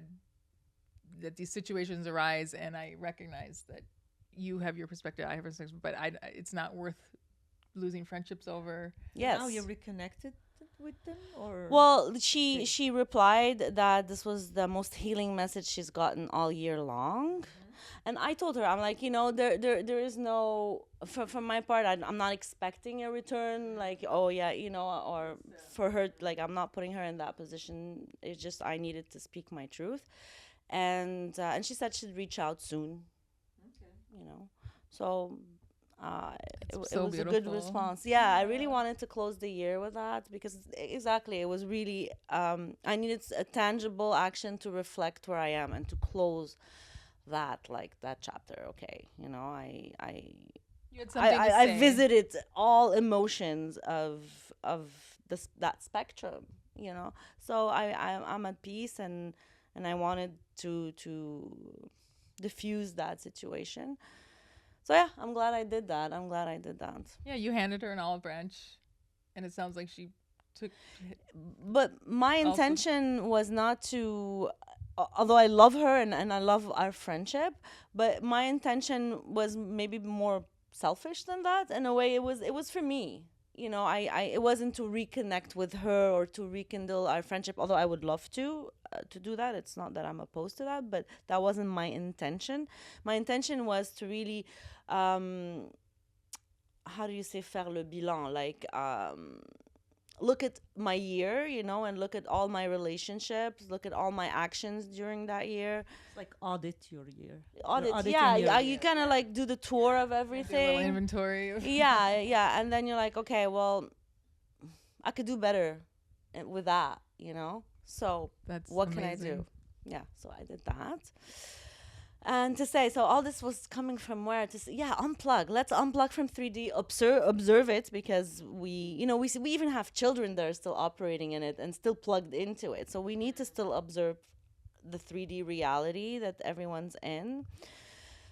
these situations arise, and I recognize that you have your perspective, I have perspective, but it's not worth losing friendships over. Yes. Now you're reconnected with them, or Well, she replied that this was the most healing message she's gotten all year long. And I told her, I'm like, there is no, from my part, I'm not expecting a return, like, oh yeah, or for her, like, I'm not putting her in that position. It's just I needed to speak my truth, and she said she'd reach out soon. So it so was a good beautiful. response. Yeah, I really wanted to close the year with that, because exactly, it was really I needed a tangible action to reflect where I am and to close that chapter. Okay, You had something to I say. visited all emotions of that spectrum, so I'm at peace, and I wanted to diffuse that situation. So yeah, I'm glad I did that. Yeah, you handed her an olive branch, and it sounds like she took. But my Also- intention was not to, although I love her and I love our friendship, but my intention was maybe more selfish than that. In a way, it was for me. It wasn't to reconnect with her or to rekindle our friendship, although I would love to do that. It's not that I'm opposed to that, but that wasn't my intention. My intention was to really, how do you say, faire le bilan, like look at my year, and look at all my relationships, look at all my actions during that year. it's like audit your year. Auditing your you year. kind of like do the tour of Do a everything. little inventory. Yeah, and then you're like, okay, well, I could do better with that, So That's what can I amazing. do? Yeah, so I did that. And to say, so all this was coming from where? To say, yeah, unplug. Let's unplug from 3D, observe it, because we even have children that are still operating in it and still plugged into it. So we need to still observe the 3D reality that everyone's in.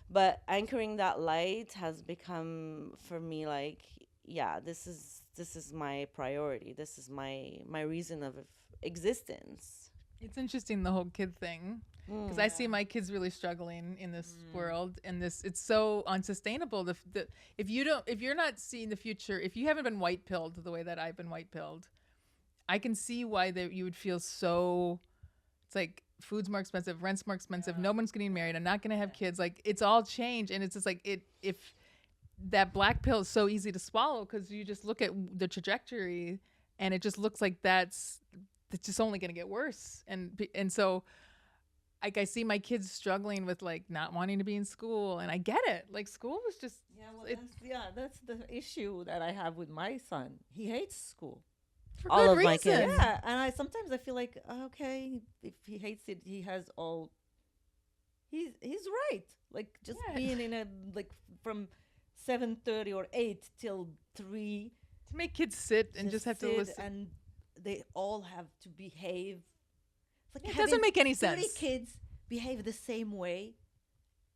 But anchoring that light has become for me like, yeah, this is my priority. This is my reason of existence. It's interesting, the whole kid thing, because I see my kids really struggling in this world, and it's so unsustainable. If you're not seeing the future, if you haven't been white pilled the way that I've been white pilled, I can see why you would feel so. It's like food's more expensive, rent's more expensive, no one's getting married, I'm not gonna have kids. Like it's all changed, and it's just like if that black pill is so easy to swallow, because you just look at the trajectory, and it just looks like that's just only going to get worse. And so like I see my kids struggling with like not wanting to be in school, and I get it. Like school was just That's the issue that I have with my son. He hates school. for All good of my reason. kids. Yeah, and I sometimes I feel like okay, if he hates it, he has all. He's right. Like just Yeah. being in a like from 7:30 or 8 till 3. To make kids sit and just have to sit listen. and they all have to behave. It's like It having doesn't make any 30 sense. kids behave the same way.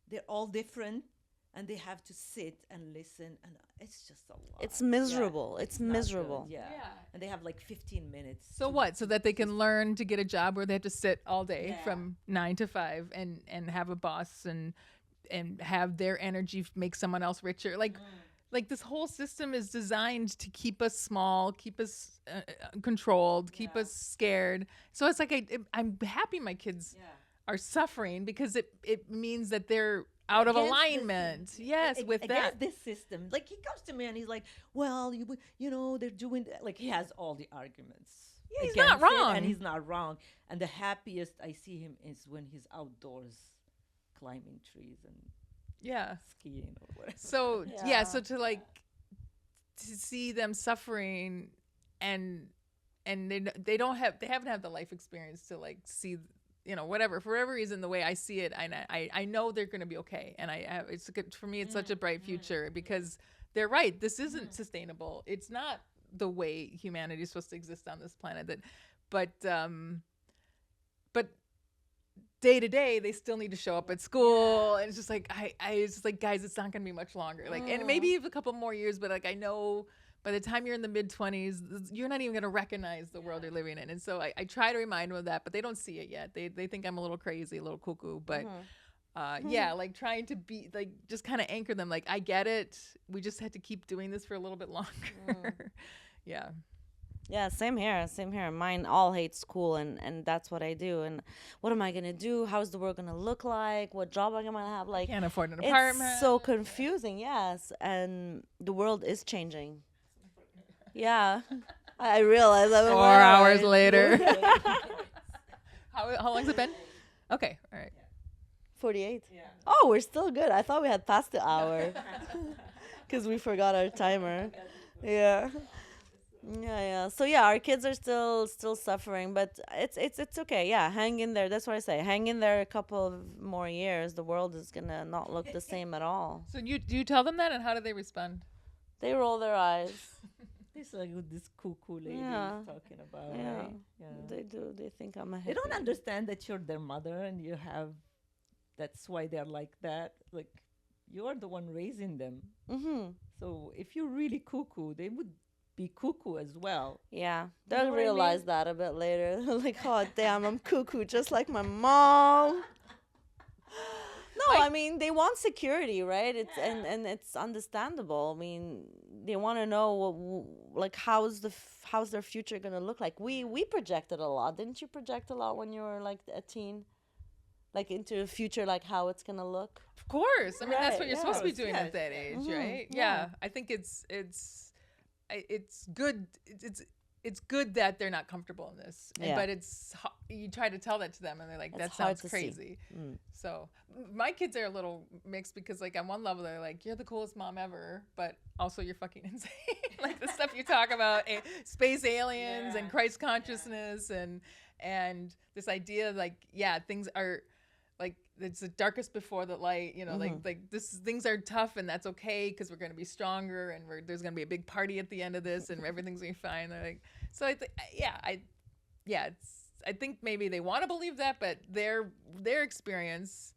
They're all different, and they have to sit and listen, and it's just a lot. It's Yeah, miserable. It's not good, miserable. Yeah. Yeah. And they have like 15 minutes. So to what? So that they can learn to get a job where they have to sit all day Yeah. from 9 to 5 and have a boss and have their energy make someone else richer. Like this whole system is designed to keep us small, keep us controlled, keep us scared. So it's like I'm happy my kids are suffering because it means that they're out of Against the alignment. system. Yes, with that. Against this system. Like he comes to me and he's like, well, you know, they're doing like he has all the arguments. Yeah, he's not against it, wrong. and he's not wrong. And the happiest I see him is when he's outdoors climbing trees and Yeah. skiing or whatever. So Yeah. so to like to see them suffering and they haven't had the life experience to like see, you know, whatever, for whatever reason, the way I see it, I know they're going to be okay, and it's good for me. It's such a bright future because they're right. This isn't sustainable. It's not the way humanity is supposed to exist on this planet. But day to day, they still need to show up at school, and it's just like it's just like, guys, it's not going to be much longer. Like, and maybe a couple more years, but like I know. By the time you're in the mid-20s, you're not even going to recognize the world you're living in. And so I try to remind them of that, but they don't see it yet. They think I'm a little crazy, a little cuckoo. But yeah, like trying to be, like, just kind of anchor them. Like, I get it. We just had to keep doing this for a little bit longer. Yeah. Yeah, same here. Same here. Mine all hate school, and that's what I do. And what am I gonna do? How's the world gonna look like? What job am I gonna have? Like, Can't afford an apartment. it's so confusing. Yes, and the world is changing. Yeah, I realize. 4 hours later. How long's it been? Okay. All right. 48. Yeah. Oh, we're still good. I thought we had passed the hour because we forgot our timer. Yeah. Yeah. So yeah, our kids are still suffering, but it's okay. Yeah, hang in there. That's what I say. Hang in there a couple of more years. The world is gonna not look the same at all. So do you tell them that, and how do they respond? They roll their eyes. This like what this cool lady Yeah. is talking about, Yeah. right? Yeah. They do. They think I'm a hippie. They don't understand that you're their mother and you have. That's why they're like that. Like you're the one raising them. Mm-hmm. So if you're really cuckoo, they would be cuckoo as well. Yeah, know they'll what I realize mean? that a bit later. Like, oh damn, I'm cuckoo, just like my mom. No, I mean they want security, right? It's and it's understandable. I mean, they want to know like how's their future gonna look like. We projected a lot, didn't you? Project a lot when you were like a teen, like into the future, like how it's gonna look. Of course. I mean, that's Right, what you're supposed to be yes, doing yes. at that age, Mhm, right? yeah. Yeah. I think it's good. It's good that they're not comfortable in this. Yeah. But you try to tell that to them, and they're like, It's that hard sounds to see. crazy. Mm. So my kids are a little mixed because, like, on one level, they're like, you're the coolest mom ever, but also you're fucking insane. Like the stuff you talk about, space aliens and Christ consciousness and this idea, like, yeah, things are like it's the darkest before the light, you know, like things are tough, and that's okay because we're going to be stronger, and there's going to be a big party at the end of this, and everything's going to be fine. They're like, so I think maybe they want to believe that, but their experience,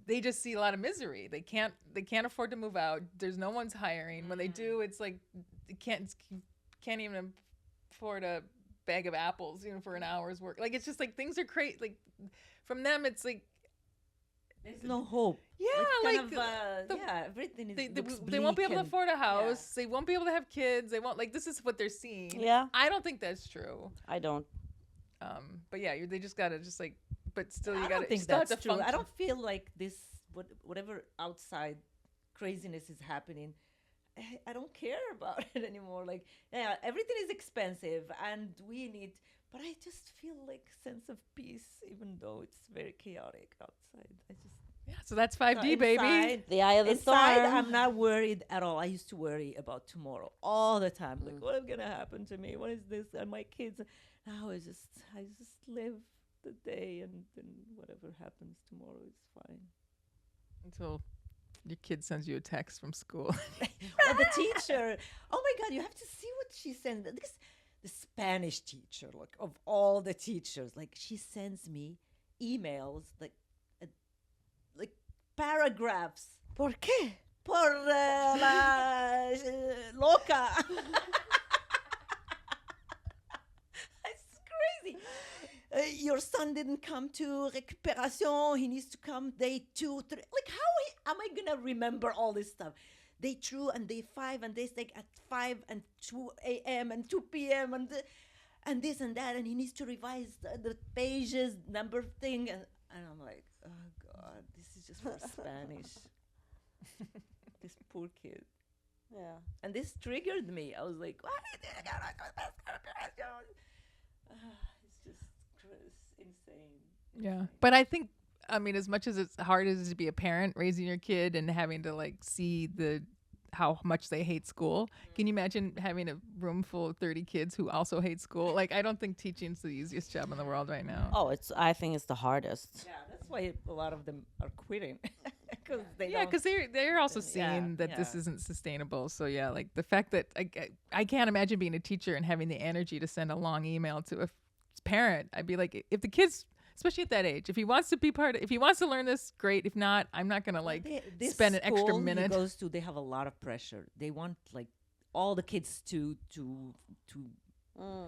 they just see a lot of misery. They can't afford to move out. There's no one's hiring. When they do, it's like they can't even afford a bag of apples, you know, for an hour's work. Like, it's just like things are crazy. Like, from them, it's like There's no hope. yeah, everything is. they won't be able to afford a house. They won't be able to have kids. They won't, like, this is what they're seeing. Yeah. I don't think that's true. I don't. But yeah, they just gotta but still you I gotta. don't think still have that's to true. I function. don't feel like this. Whatever outside craziness is happening I don't care about it anymore. Like, yeah, everything is expensive and we need, but I just feel like sense of peace, even though it's very chaotic outside. I just, Yeah, so that's 5D, so baby. inside, The eye of the inside, storm. I'm not worried at all. I used to worry about tomorrow all the time. Like, what is gonna happen to me? What is this? And my kids. Now I just live the day, and then whatever happens tomorrow is fine. Until your kid sends you a text from school. Or the teacher. Oh my God, you have to see what she sends. This the Spanish teacher, like of all the teachers, like she sends me emails uh, like paragraphs. ¿Por qué? Por la loca. It's crazy. Your son didn't come to recuperation. He needs to come day 2, 3. Like, am I gonna remember all this stuff? Day 2 and day 5 and day like at 5 and 2 a.m. and 2 p.m. and this and that, and he needs to revise the pages number thing, and I'm like, oh God, this is just for Spanish. This poor kid. Yeah. And this triggered me. I was like, what? It's just insane. Yeah. But I think, I mean, as much as it's hard as it is to be a parent raising your kid and having to like see how much they hate school, can you imagine having a room full of 30 kids who also hate school? Like, I don't think teaching's the easiest job in the world right now. Oh, I think it's the hardest. Yeah, that's why a lot of them are quitting. Because they're also Yeah, seeing that this yeah. isn't sustainable. So yeah, like the fact that I can't imagine being a teacher and having the energy to send a long email to a parent. I'd be like, if the kids, especially at that age, if he wants to be if he wants to learn this, great. If not, I'm not gonna this spend an extra school minute. He goes to, they have a lot of pressure. They want like all the kids to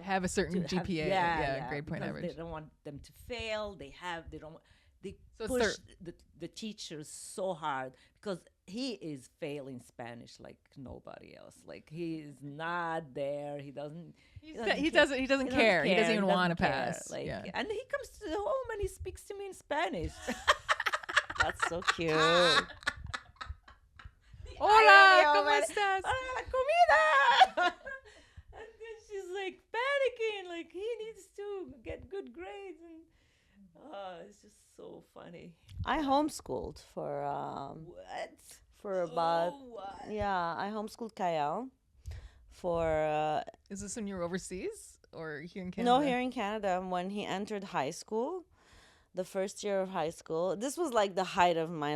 Have a certain to have- GPA, grade point because average. They don't want them to fail. They don't. They So it's push the teachers so hard because he is failing Spanish like nobody else. Like he is not there. He doesn't. He care. doesn't. He doesn't care. He doesn't even want to doesn't care. pass. Like, yeah. and he comes to the home and he speaks to me in Spanish. That's so cute. Hola, ¿cómo estás? Hola, la comida. And then she's like panicking, like he needs to get good grades, and it's just so funny. I homeschooled What? for about What? yeah, I homeschooled Kyle for Is this when you were overseas or here in Canada? no, here in Canada when he entered high school, the first year of high school. This was like the height of my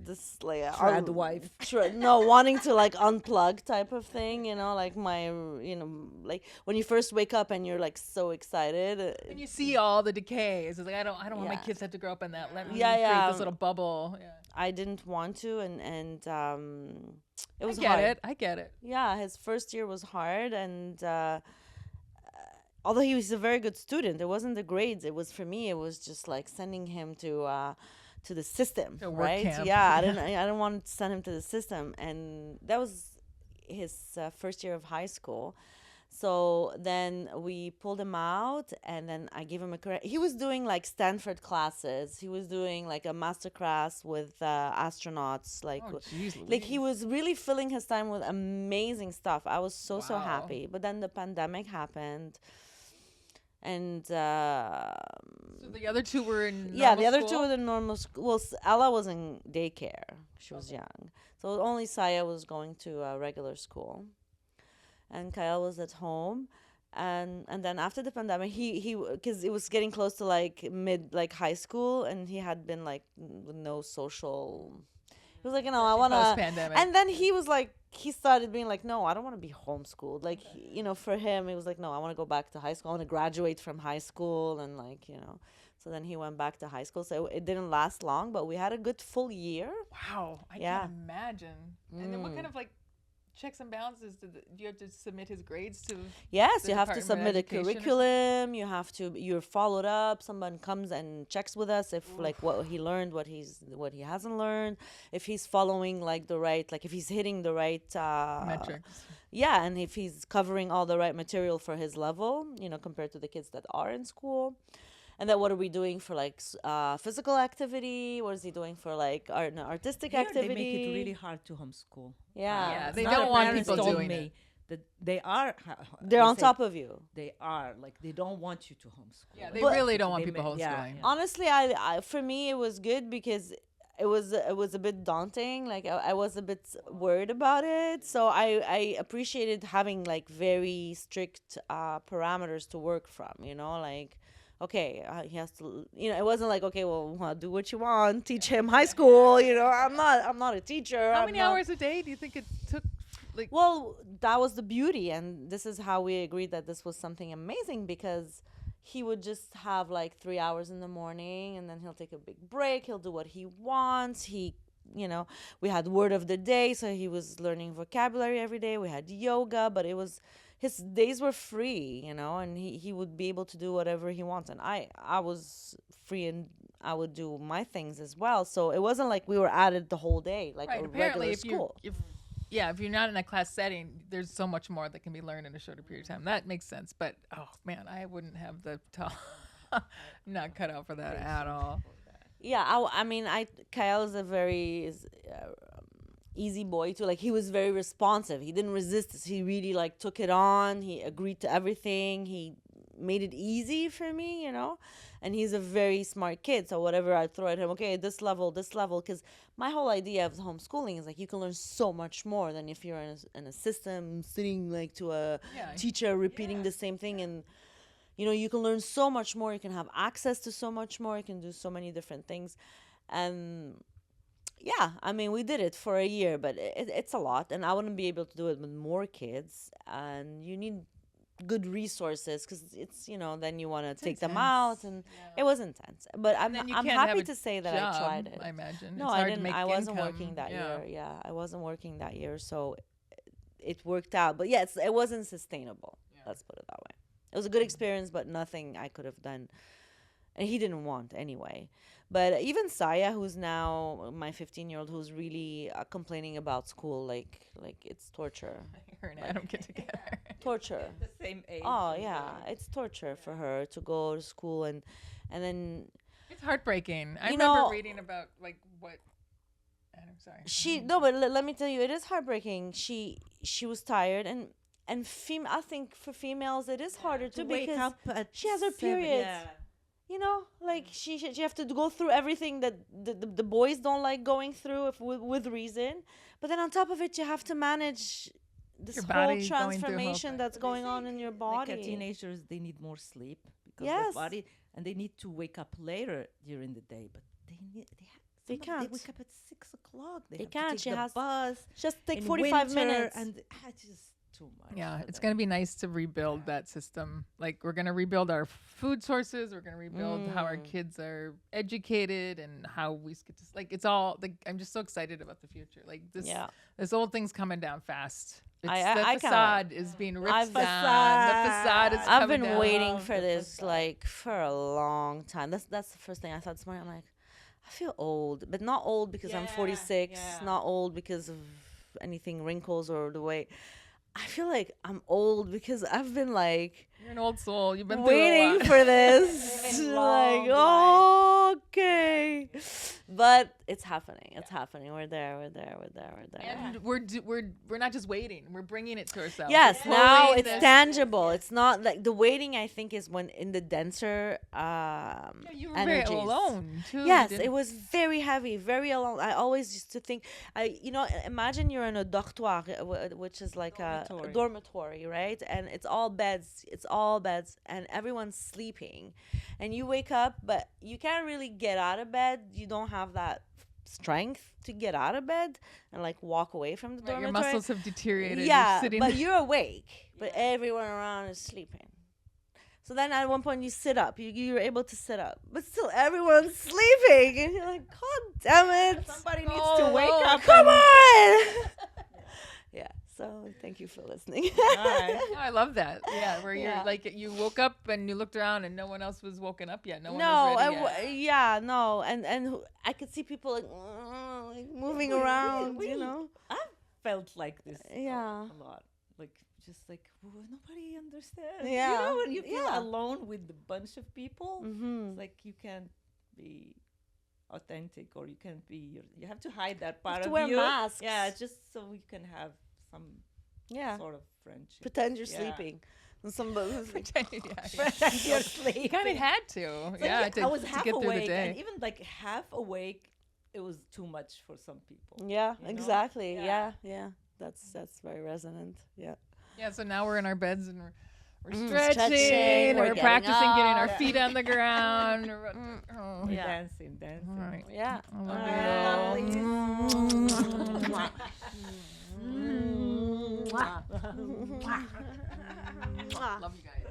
this like Trad wife. no, wanting to like unplug type of thing, like my like when you first wake up and you're like so excited. When you see all the decays, it's like I don't want my Yeah. kids to have to grow up in that. Let me Yeah, create yeah. this little bubble. Yeah. I didn't want to, and it was I get hard. it. I get it. Yeah, his first year was hard, and although he was a very good student, it wasn't the grades. It was for me. It was just like sending him to the system, To work right? camp. Yeah, I didn't want to send him to the system, and that was his first year of high school. So then we pulled him out, and then I gave him a correct. He was doing like Stanford classes. He was doing like a master class with astronauts, like. Oh, jeez, Like he was really filling his time with amazing stuff. I was so Wow. happy. But then the pandemic happened, and So the other two were in yeah, the normal other two school? were in normal school. Well, Ella was in daycare. She was young, so only Saya was going to regular school, and Kyle was at home. And then after the pandemic, he because it was getting close to like high school, and he had been like with no social. He was like, I want to. Post-pandemic. And then he was like, he started being like, no, I don't want to be homeschooled. Like, for him, he was like, no, I want to go back to high school. I want to graduate from high school. And so then he went back to high school. So it didn't last long, but we had a good full year. Wow, I Yeah. can't imagine. And then what kind of like checks and balances do you have to submit his grades to? Yes, The you have to Department of submit a Education or curriculum. You're followed up. Someone comes and checks with us if like what he learned, what he hasn't learned, if he's following like the right, like if he's hitting the right Metrics. Yeah, and if he's covering all the right material for his level, compared to the kids that are in school. And then what are we doing for like physical activity? What is he doing for like artistic Here activity? they make it really hard to homeschool. Yeah. Yeah, It's they not don't our want parents people told doing me it. that they are. They're on top of you. They are like they don't want you to homeschool. Yeah, they But- really don't want They people ma- yeah, homeschooling. yeah. Honestly, I for me it was good because it was a bit daunting. Like I was a bit worried about it, so I appreciated having like very strict parameters to work from. Like okay, he has to. It wasn't like okay, well, do what you want, teach him high school. I'm not a teacher. How I'm many not- hours a day do you think it took? Like, Well, that was the beauty, and this is how we agreed that this was something amazing because he would just have like 3 hours in the morning, and then he'll take a big break. He'll do what he wants. We had word of the day, so he was learning vocabulary every day. We had yoga, but his days were free, and he would be able to do whatever he wants, and I was free and I would do my things as well. So it wasn't like we were at it the whole day, like right, a apparently, regular if school. if you're not in a class setting, there's so much more that can be learned in a shorter period of time. That makes sense. But oh man, I wouldn't have the not cut out for that at all. Yeah, I mean, Kyle is a very easy boy too. Like he was very responsive. He didn't resist us. He really like took it on. He agreed to everything. He made it easy for me, And he's a very smart kid. So whatever I throw at him, okay, this level, because my whole idea of homeschooling is like you can learn so much more than if you're in a system sitting like to a teacher repeating the same thing and. You can learn so much more. You can have access to so much more. You can do so many different things. And yeah, I mean, we did it for a year, but it's a lot. And I wouldn't be able to do it with more kids. And you need good resources because it's, then you want to take them out. And it was intense. But I'm then you I'm can't have happy a to say that job, I tried it. I imagine. No, It's I hard to didn't. make I wasn't income. working that Yeah. year. Yeah, I wasn't working that year. So it worked out. But yes, it wasn't sustainable. Let's put it that way. It was a good experience, but nothing I could have done. And he didn't want anyway. But even Saya, who's now my 15-year-old, who's really complaining about school, like it's torture. Her and Adam get together. Torture. The same age. Oh yeah, it's torture for her to go to school and then It's heartbreaking. I You remember know- reading about like what. I'm sorry. but let me tell you, it is heartbreaking. She was tired and I think for females it is harder To too wake because up at she has her 7, periods. yeah. Like she have to go through everything that the boys don't like going through with reason, but then on top of it you have to manage this Your whole body going through a whole transformation thing. that's going on in your body. Like teenagers, they need more sleep because Yes. their body, and they need to wake up later during the day. But they need They some of them, can't. They wake up at 6 o'clock. They have can't. To She take the has- bus. Just take in 45 winter, minutes. and it's just too much. Yeah, for it's them. going to be nice to rebuild that system. Like, we're going to rebuild our food sources. We're going to rebuild how our kids are educated and how we get to, like, it's all, like, I'm just so excited about the future. Like, this old thing's coming down fast. It's, I the can't facade is being ripped I've- down. The facade is coming I've been down. waiting for this like for a long time. That's the first thing I thought this morning. I'm like, I feel old, but not old because I'm 46. yeah. Not old because of anything wrinkles or the way. I feel like I'm old because I've been like You're an old soul. You've been waiting through a lot. for this. Long Like, okay, but it's happening. It's happening. We're there. We're there. We're there. We're there. And we're not just waiting. We're bringing it to ourselves. Yes, We're now pulling it's this- tangible. It's not like the waiting. I think is when in the denser Yeah, you were energies. very alone too. You Yes, didn't- it was very heavy, very alone. I always used to think, imagine you're in a dortoir, which is like a dormitory, right? And it's all beds, and everyone's sleeping, and you wake up, but you can't really get out of bed. You don't have that strength to get out of bed and like walk away from the Right, your dormitory. muscles have deteriorated. Yeah, You're sitting but there. you're awake, but everyone around is sleeping. So then at one point you sit up. You're able to sit up, but still everyone's sleeping, and you're like, God damn it! Somebody needs Oh, to wake Lord. up. Come on! Yeah. So thank you for listening. Oh, I love that. Yeah, where Yeah. you're like you woke up and you looked around and no one else was woken up yet. No one No, was ready yet. yeah, no, and I could see people like moving around, we- you know. I felt like this Yeah. a lot. Like just like, nobody understands. Yeah. You know, when you feel Yeah. alone with a bunch of people, Mm-hmm. it's like you can't be authentic, or you can't be. You have to hide that part to of wear you. masks. Yeah, just so we can have some Yeah. sort of friendship. Pretend you're Yeah. sleeping. And somebody Pretend, yeah. Pretend you're You sleeping. kind of had to, It's like, yeah, I was to half get through awake, the day. and even like half awake, it was too much for some people. Yeah, You know? exactly. Yeah. Yeah. That's very resonant. Yeah. Yeah, so now we're in our beds and we're Stretching, stretching, and we're we're getting practicing getting our up. feet on the ground. We're Yeah. dancing. All right. Yeah. I love Alright, you. Mwah. Mwah. Love you guys.